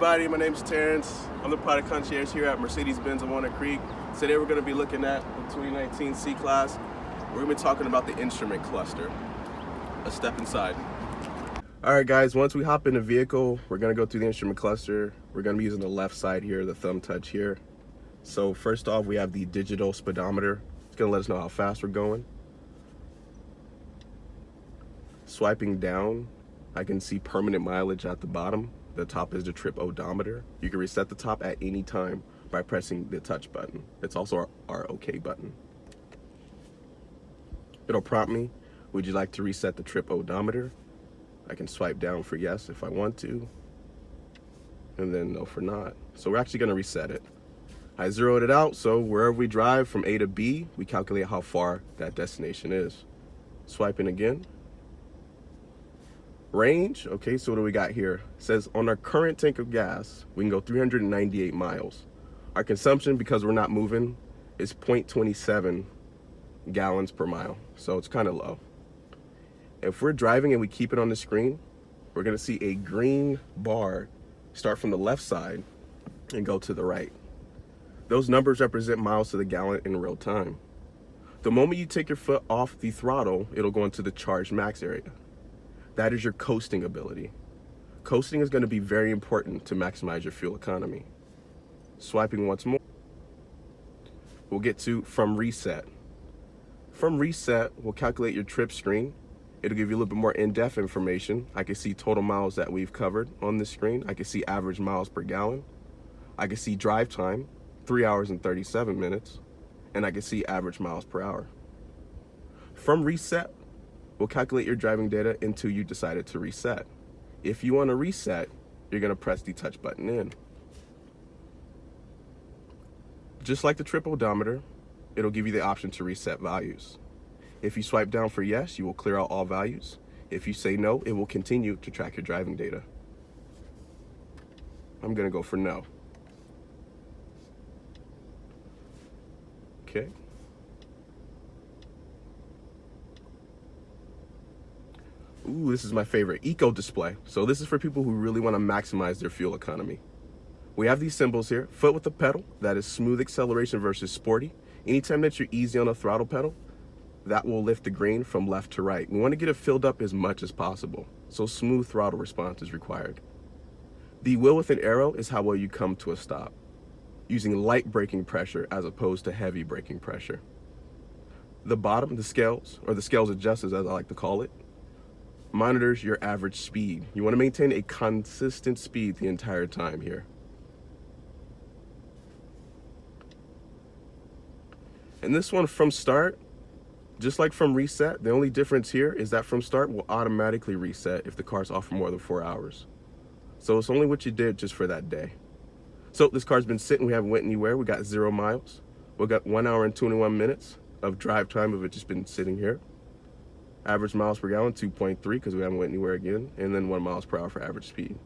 everybody, my name is Terrence. I'm the product concierge here at Mercedes-Benz of Walnut Creek. Today we're going to be looking at the 2019 C-Class. We're going to be talking about the instrument cluster. Let's step inside. Alright guys, once we hop in the vehicle, we're going to go through the instrument cluster. We're going to be using the left side here, the thumb touch here. So first off, we have the digital speedometer. It's going to let us know how fast we're going. Swiping down, I can see permanent mileage at the bottom. The top is the trip odometer. You can reset the top at any time by pressing the touch button. It's also our OK button. It'll prompt me, would you like to reset the trip odometer? I can swipe down for yes if I want to, and then no for not. So we're actually going to reset it. I zeroed it out, so wherever we drive from A to B, we calculate how far that destination is. Swiping again. Range, okay, so what do we got here? It says on our current tank of gas, we can go 398 miles. Our consumption, because we're not moving, is 0.27 gallons per mile, so it's kind of low. If we're driving and we keep it on the screen, we're gonna see a green bar start from the left side and go to the right. Those numbers represent miles to the gallon in real time. The moment you take your foot off the throttle, it'll go into the charged max area. That is your coasting ability. Coasting is going to be very important to maximize your fuel economy. Swiping once more, we'll get to from reset. From reset, we'll calculate your trip screen. It'll give you a little bit more in-depth information. I can see total miles that we've covered on this screen. I can see average miles per gallon. I can see drive time, 3 hours and 37 minutes. And I can see average miles per hour. From reset, we'll calculate your driving data until you decided to reset. If you want to reset, you're going to press the touch button in. Just like the trip odometer, it'll give you the option to reset values. If you swipe down for yes, you will clear out all values. If you say no, it will continue to track your driving data. I'm going to go for no. Okay. Ooh, this is my favorite, eco display. So this is for people who really want to maximize their fuel economy. We have these symbols here, foot with the pedal, that is smooth acceleration versus sporty. Anytime that you're easy on the throttle pedal, that will lift the green from left to right. We want to get it filled up as much as possible, so smooth throttle response is required. The wheel with an arrow is how well you come to a stop, using light braking pressure as opposed to heavy braking pressure. The bottom, the scales, or the scales adjusters as I like to call it, monitors your average speed. You want to maintain a consistent speed the entire time here. And this one from start, just like from reset, the only difference here is that from start will automatically reset if the car's off for more than 4 hours. So it's only what you did just for that day. So this car's been sitting, we haven't went anywhere, we got 0 miles. We got 1 hour and 21 minutes of drive time of it just been sitting here. Average miles per gallon, 2.3 because we haven't went anywhere again, and then 1 miles per hour for average speed.